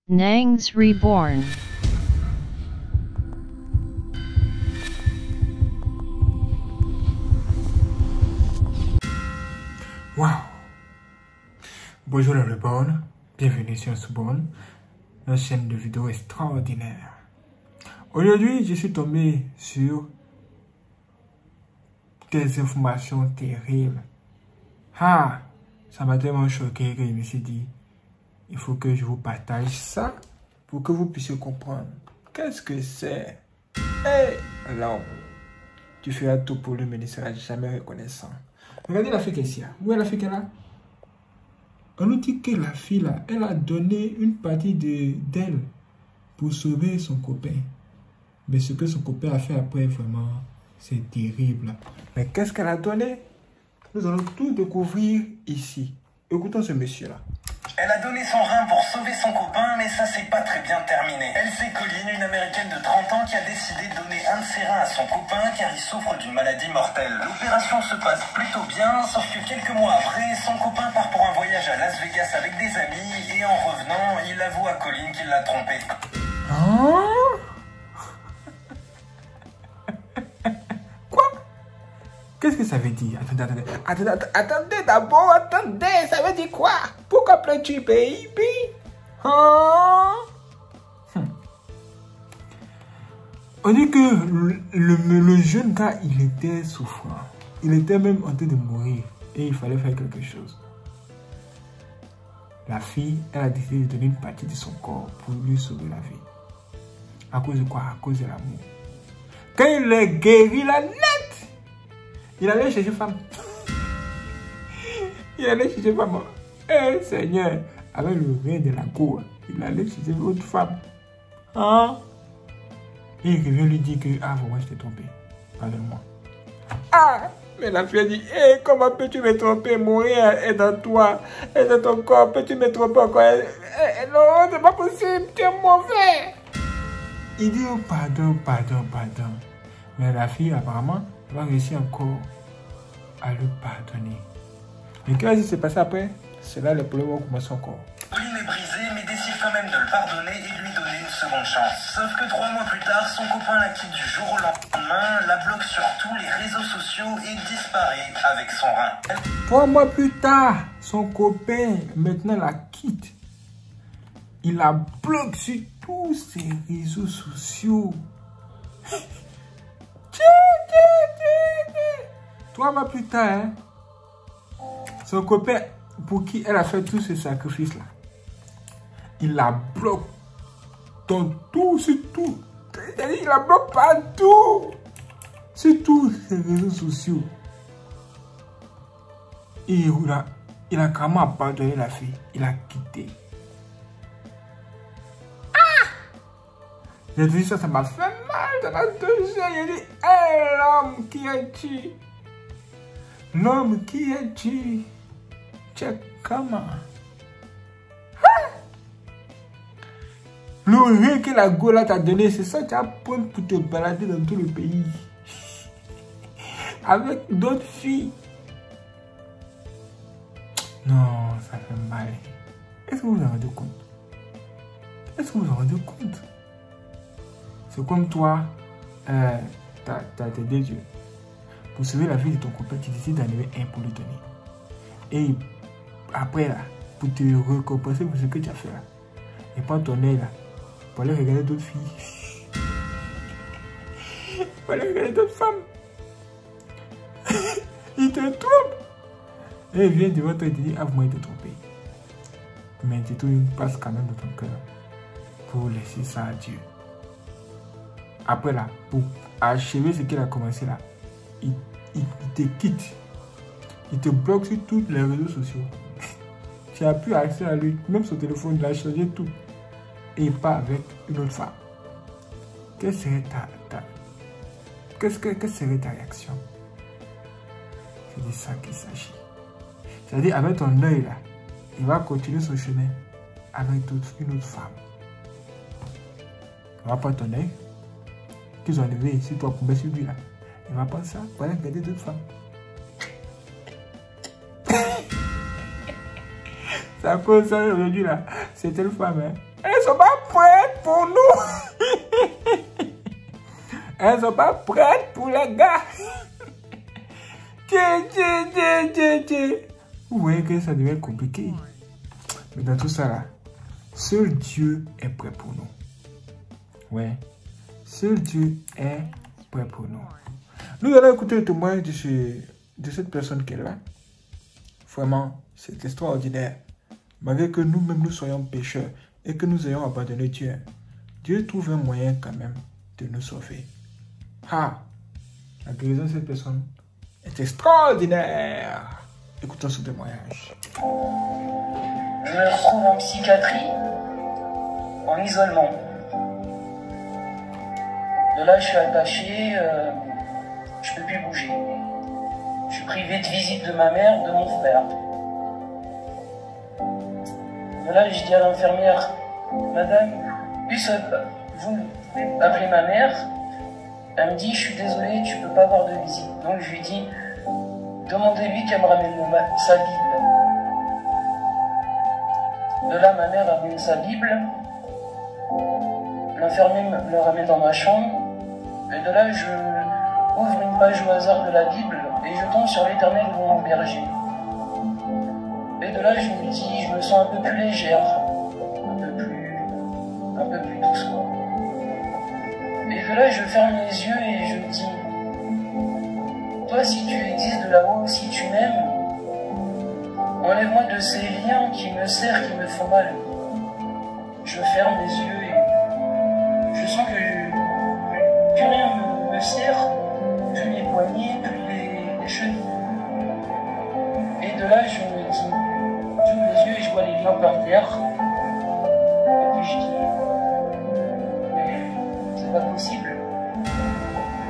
Nangs Reborn. Wow! Bonjour les Reborn, bienvenue sur Suborn, notre chaîne de vidéos extraordinaire. Aujourd'hui, je suis tombé sur des informations terribles. Ah! Ça m'a tellement choqué que je me suis dit, il faut que je vous partage ça pour que vous puissiez comprendre. Qu'est-ce que c'est? Hé! L'homme, tu feras tout pour lui, mais il ne sera jamais reconnaissant. Regardez la fille ici. Où est la fille qu'elle a? On nous dit que la fille là, elle a donné une partie d'elle pour sauver son copain. Mais ce que son copain a fait après, vraiment, c'est terrible. Mais qu'est-ce qu'elle a donné? Nous allons tout découvrir ici. Écoutons ce monsieur-là. Elle a donné son rein pour sauver son copain, mais ça s'est pas très bien terminé. Elle, c'est Colleen, une américaine de 30 ans qui a décidé de donner un de ses reins à son copain car il souffre d'une maladie mortelle. L'opération se passe plutôt bien, sauf que quelques mois après, son copain part pour un voyage à Las Vegas avec des amis et en revenant, il avoue à Colleen qu'il l'a trompé. Hein? Quoi? Qu'est-ce que ça veut dire? Attendez d'abord, attendez, ça veut dire quoi? Pourquoi pleures-tu, baby? Hein? On dit que le jeune gars, il était souffrant. Il était même en train de mourir. Et il fallait faire quelque chose. La fille, elle a décidé de donner une partie de son corps pour lui sauver la vie. À cause de quoi? À cause de l'amour. Quand il est guéri, la net, il allait chercher femme. Il allait chercher femme. Eh, Seigneur, avec le rein de la cour, il allait chercher une autre femme. Hein? Et il revient lui dire que, ah, vraiment, je t'ai trompé. Pardonne-moi. Ah! Mais la fille a dit, hey, comment peux-tu me tromper? Mon rein est dans toi, est dans ton corps. Peux-tu me tromper encore? Non, c'est pas possible, tu es mauvais. Il dit, oh, pardon. Mais la fille, apparemment, va réussir encore à lui pardonner. Mais qu'est-ce qui s'est passé après? C'est là le problème vont commencer encore. Colleen est brisée, mais décide quand même de le pardonner et de lui donner une seconde chance. Sauf que 3 mois plus tard, son copain la quitte du jour au lendemain, la bloque sur tous les réseaux sociaux et disparaît avec son rein. 3 mois plus tard, son copain maintenant la quitte. Il la bloque sur tous ses réseaux sociaux. 3 mois plus tard, hein, son copain pour qui elle a fait tous ces sacrifices-là, il la bloque dans tout, sur tout. Il la bloque partout, sur tous ses réseaux sociaux. Et il a carrément abandonné la fille. Il a quitté. Ah! J'ai dit ça m'a fait mal dans la touche. J'ai dit, hé, l'homme, qui es-tu? L'homme, qui es-tu? Check comment? Le rien que la Gola t'a donné, c'est ça que tu as pris pour te balader dans tout le pays. Avec d'autres filles. Non, ça fait mal. Est-ce que vous vous en rendez compte? Est-ce que vous vous en rendez compte? C'est comme toi, t'as tes 2 yeux. Pour sauver la vie de ton copain, tu décides d'enlever un pour lui donner. Et après, là, pour te récompenser pour ce que tu as fait là, et prends ton œil là, pour aller regarder d'autres filles. Pour aller regarder d'autres femmes. Il te trompe. Et il vient devant toi et te dit, ah, moi, il te trompé. Mais tu trouves une place quand même dans ton cœur pour laisser ça à Dieu. Après là, pour achever ce qu'il a commencé là, il te quitte. Il te bloque sur tous les réseaux sociaux. Tu n'as plus accès à lui. Même son téléphone, il a changé tout. Et il part avec une autre femme. Quelle serait quelle serait ta réaction? C'est de ça qu'il s'agit. C'est-à-dire, avec ton œil là, il va continuer son chemin avec une autre femme. Il va prendre ton œil qu'ils ont enlevé sur toi pour mettre sur lui là. Il va prendre ça pour aller regarder d'autres femmes. Ça cause ça aujourd'hui là. C'est telle femme, hein. Elle sont pas prêtes pour nous. Elles sont pas prêtes pour les gars. Vous voyez que ça devient compliqué. Mais dans tout ça là, seul Dieu est prêt pour nous. Ouais. Seul Dieu est prêt pour nous. Nous allons écouter le témoignage de cette personne qui est là. Vraiment, c'est extraordinaire. Malgré que nous-mêmes nous soyons pécheurs et que nous ayons abandonné Dieu, Dieu trouve un moyen quand même de nous sauver. Ah, la guérison de cette personne est extraordinaire. Écoutons ce témoignage. Je me retrouve en psychiatrie, en isolement. De là, je suis attaché, je ne peux plus bouger. Je suis privé de visite de ma mère, de mon frère. De là, je dis à l'infirmière, Madame, vous pouvez appeler ma mère. Elle me dit, je suis désolée, tu ne peux pas avoir de visite. Donc je lui dis, demandez-lui qu'elle me ramène sa Bible. De là, ma mère ramène sa Bible. L'infirmière me le ramène dans ma chambre. Et de là, je ouvre une page au hasard de la Bible et je tombe sur l'Éternel mon berger. Et de là, je me dis, je me sens un peu plus légère, un peu plus douce, quoi. Et de là, je ferme les yeux et je me dis, toi, si tu existes de là-haut, si tu m'aimes, enlève-moi de ces liens qui me serrent, qui me font mal. Je ferme les yeux et je sens que plus rien me serre, plus les poignets, plus les chevilles. Et de là, je me dis, j'ouvre les yeux et je vois les liens par terre. Et puis je dis, c'est pas possible.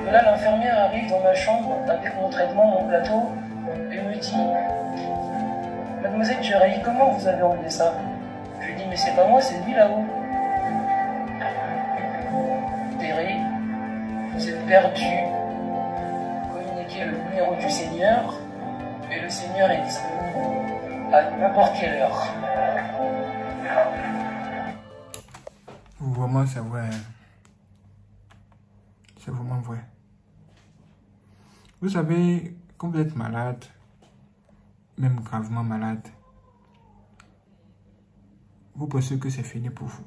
Et là, l'infirmière arrive dans ma chambre avec mon traitement, mon plateau, et me dit, Mademoiselle Géraï, comment vous avez enlevé ça? Je lui dis, mais c'est pas moi, c'est lui là-haut. Terré, vous êtes perdu. Communiquez le numéro du Seigneur, et le Seigneur est disponible à n'importe quelle heure. Vraiment, c'est vrai. C'est vraiment vrai. Vous savez, quand vous êtes malade, même gravement malade, vous pensez que c'est fini pour vous.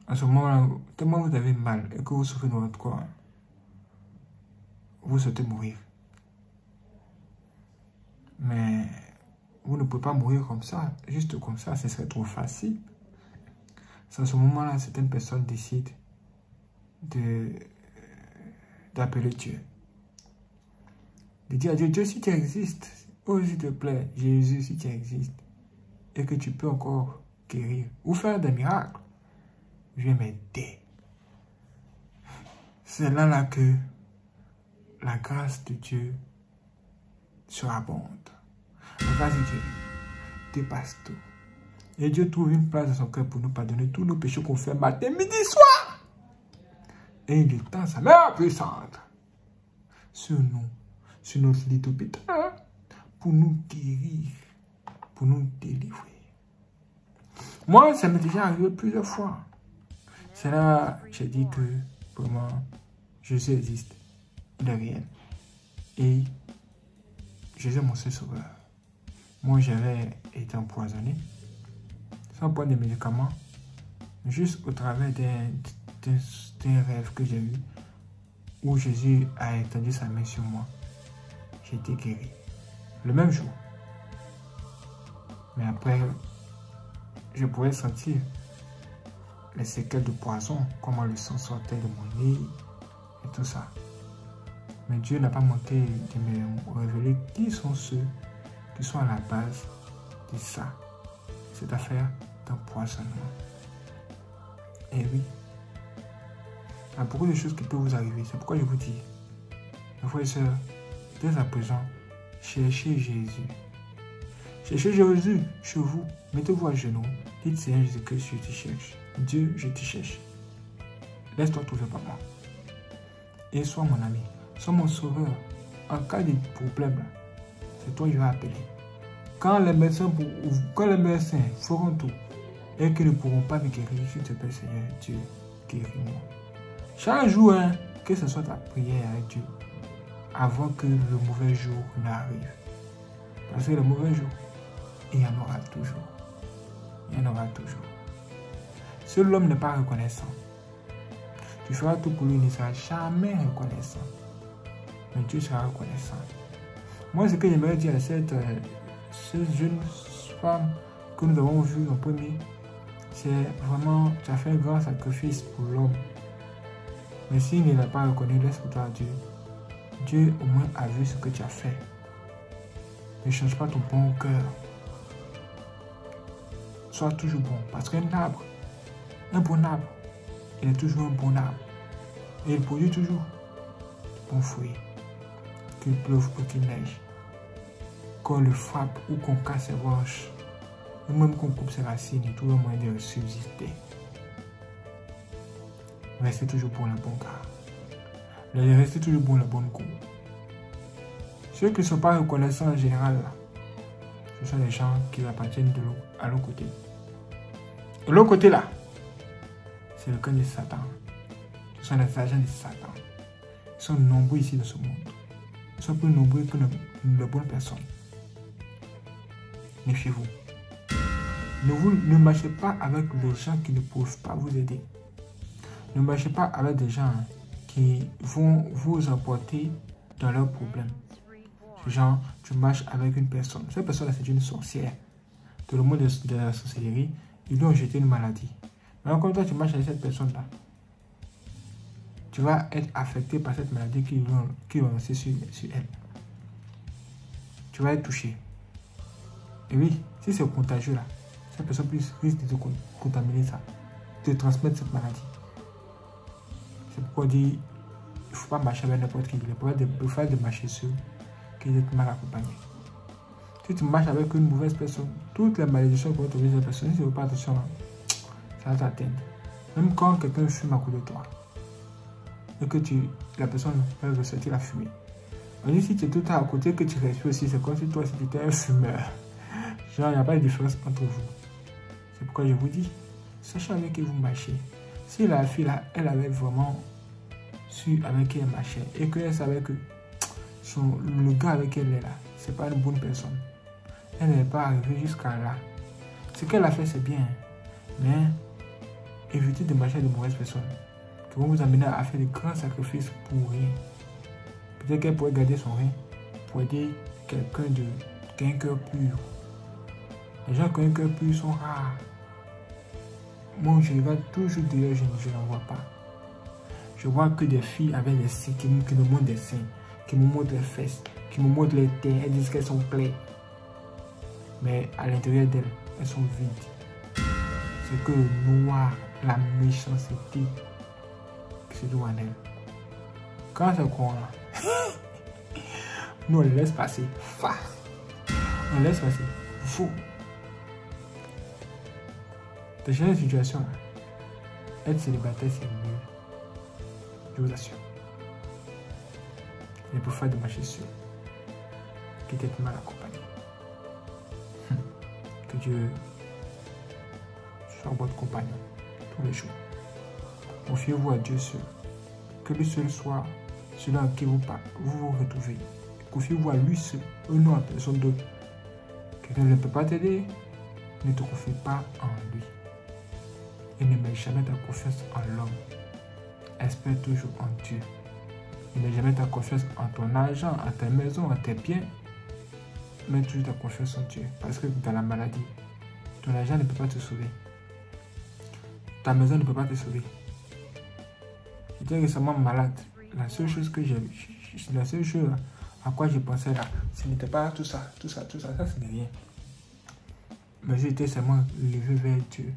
En ce moment-là, tellement vous avez mal et que vous souffrez dans votre corps, vous souhaitez mourir. Mais vous ne pouvez pas mourir comme ça, juste comme ça, ce serait trop facile. C'est à ce moment-là, certaines personnes décident d'appeler Dieu. De dire à Dieu, Dieu, si tu existes, oh s'il te plaît, Jésus, si tu existes, et que tu peux encore guérir ou faire des miracles, viens m'aider. C'est là que la grâce de Dieu surabonde. La grâce de Dieu dépasse tout. Et Dieu trouve une place dans son cœur pour nous pardonner tous nos péchés qu'on fait matin, midi, soir. Et il étend sa main puissante sur nous, sur notre lit d'hôpital, pour nous guérir, pour nous délivrer. Moi, ça m'est déjà arrivé plusieurs fois. C'est là que j'ai dit que, vraiment, Jésus existe, il est réel. Et Jésus est mon seul sauveur. Moi, j'avais été empoisonné, sans prendre des médicaments, juste au travers d'un rêve que j'ai eu, où Jésus a étendu sa main sur moi. J'ai été guéri. Le même jour. Mais après, je pouvais sentir les séquelles de poison, comment le sang sortait de mon nez et tout ça. Mais Dieu n'a pas manqué de me révéler qui sont ceux qui sont à la base de ça, cette affaire d'empoisonnement. Et oui, il y a beaucoup de choses qui peuvent vous arriver. C'est pourquoi je vous dis, mes frères et sœurs, dès à présent, cherchez Jésus. Cherchez Jésus chez vous. Mettez-vous à genoux. Dites, Seigneur Jésus-Christ, je te cherche. Dieu, je te cherche. Laisse-toi trouver par moi. Et sois mon ami. Sois mon sauveur. En cas de problème, c'est toi que je vais appeler. Quand les médecins feront tout et qui ne pourront pas me guérir. S'il te plaît, Seigneur Dieu, guéris-moi. Chaque jour, hein, que ce soit ta prière avec Dieu, avant que le mauvais jour n'arrive. Parce que le mauvais jour, il y en aura toujours. Il y en aura toujours. Si l'homme n'est pas reconnaissant, tu feras tout pour lui, il ne sera jamais reconnaissant. Mais Dieu sera reconnaissant. Moi, ce que j'aimerais dire à cette jeune femme que nous avons vue en premier, c'est vraiment, tu as fait un grand sacrifice pour l'homme. Mais s'il ne l'a pas reconnu, laisse pour toi Dieu. Dieu au moins a vu ce que tu as fait. Ne change pas ton bon cœur. Sois toujours bon. Parce qu'un arbre, un bon arbre, il est toujours un bon arbre. Et il produit toujours de bons fruits. Qu'il pleuve ou qu'il neige. Qu'on le frappe ou qu'on casse ses branches. Ou même qu'on coupe ses racines, il trouve un moyen de subsister. Restez toujours bon le bon gars. Restez toujours bon le bon goût. Ceux qui ne sont pas reconnaissants en général, là, ce sont les gens qui appartiennent à l'autre côté. De l'autre côté là, c'est le camp de Satan. Ce sont les agents de Satan. Ils sont nombreux ici dans ce monde. Ils sont plus nombreux que de bonnes personnes. Méfiez-vous. Ne marchez pas avec les gens qui ne peuvent pas vous aider. Ne marchez pas avec des gens qui vont vous emporter dans leurs problèmes. Ce genre, tu marches avec une personne. Cette personne-là, c'est une sorcière. Dans le monde de la sorcellerie, ils lui ont jeté une maladie. Mais quand toi, tu marches avec cette personne-là, tu vas être affecté par cette maladie qu'ils ont lancée sur elle. Tu vas être touché. Et oui, si c'est contagieux là, cette personne risque de te contaminer ça, de te transmettre cette maladie. C'est pourquoi on dit, il ne faut pas marcher avec n'importe qui. Il faut faire de marcher seul, qu'ils êtes mal accompagnés. Si tu marches avec une mauvaise personne, toutes les malédictions que tu as cette personne, si tu ne fais pas attention, ça va t'atteindre. Même quand quelqu'un fume à côté de toi, et que la personne va ressortir la fumée. On dit si tu es tout le temps à côté, que tu respires aussi, c'est comme si toi, si tu étais un fumeur. Genre, il n'y a pas de différence entre vous. C'est pourquoi je vous dis, sachez avec qui vous marchez. Si la fille là, elle avait vraiment su avec qui elle marchait et qu'elle savait que le gars avec qui elle est là, c'est pas une bonne personne. Elle n'est pas arrivée jusqu'à là. Ce qu'elle a fait, c'est bien. Mais évitez de marcher avec de mauvaises personnes qui vont vous amener à faire de grands sacrifices pour rien. Peut-être qu'elle pourrait garder son rien pour aider quelqu'un qui a un cœur pur. Les gens qui ont un cœur pur sont rares. Moi, je regarde toujours d'ailleurs, je n'en vois pas. Je vois que des filles avec des seins qui me montrent des seins, qui me montrent les fesses, qui me montrent les têtes. Elles disent qu'elles sont pleines. Mais à l'intérieur d'elles, elles sont vides. C'est que le noir, la méchanceté qui se trouve en elles. Quand c'est con là, nous on les laisse passer. On les laisse passer. Fou. Dans cette situation là, être célibataire c'est mieux. Je vous assure. Il faut faire de marcher seul. Qui est mal accompagné. Que Dieu soit votre compagnon tous les jours. Confiez-vous à Dieu seul. Que lui seul soit celui en qui vous vous retrouvez. Confiez-vous à lui seul, et non à personne d'autre. Quelqu'un ne peut pas t'aider, ne te confie pas en lui. Et ne mets jamais ta confiance en l'homme. Espère toujours en Dieu. Ne mets jamais ta confiance en ton argent, en ta maison, en tes biens. Mets toujours ta confiance en Dieu. Parce que dans la maladie, ton argent ne peut pas te sauver. Ta maison ne peut pas te sauver. J'étais récemment malade. La seule chose à quoi je pensais là, ce n'était pas tout ça, ça ce n'est rien. Mais j'étais seulement levé vers Dieu.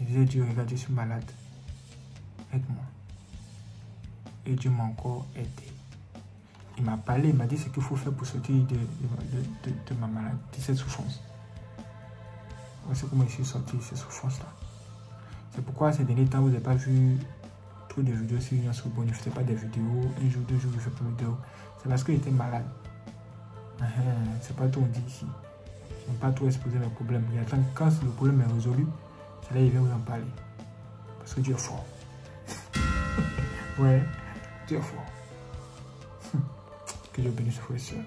Je disais, Dieu, regarde, je suis malade. Aide-moi. Et Dieu m'a encore aidé. Il m'a parlé, il m'a dit ce qu'il faut faire pour sortir de ma maladie, de cette souffrance. Voici comment je suis sorti de cette souffrance-là. C'est pourquoi ces derniers temps, vous n'avez pas vu trop de vidéos sur Union Sobo. Je ne faisais pas des vidéos. Un jour, 2 jours, je fais pas de vidéos. C'est parce que j'étais malade. C'est pas tout on dit ici. Je n'aime pas trop exposer mes problèmes. Il y a quand le problème est résolu, Là, il vient vous en parler. Parce que Dieu est fort. Ouais, Dieu est fort. Que Dieu bénisse vos soeurs.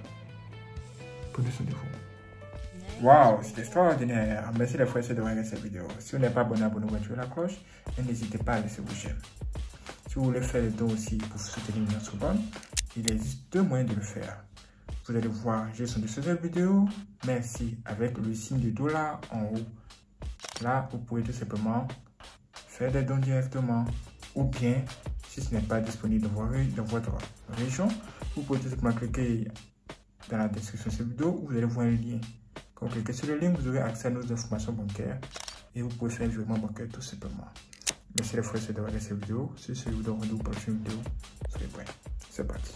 Prenez soin de vous. Waouh, c'est extraordinaire. Merci les frères et sœurs de regarder cette vidéo. Si vous n'êtes pas abonné, abonnez-vous, activez la cloche. Et n'hésitez pas à laisser vos j'aime. Si vous voulez faire le don aussi pour soutenir notre bonne, il existe deux moyens de le faire. Vous allez voir, j'ai son de cette vidéo. Merci avec le signe de dollar en haut. Là, vous pouvez tout simplement faire des dons directement. Ou bien, si ce n'est pas disponible dans votre région, vous pouvez tout simplement cliquer dans la description de cette vidéo où vous allez voir un lien. Quand vous cliquez sur le lien, vous aurez accès à nos informations bancaires et vous pouvez faire un virement bancaire tout simplement. Merci les frères et sœurs de regarder cette vidéo. Si c'est vous donne rendez-vous pour la prochaine vidéo, soyez prêts. C'est parti.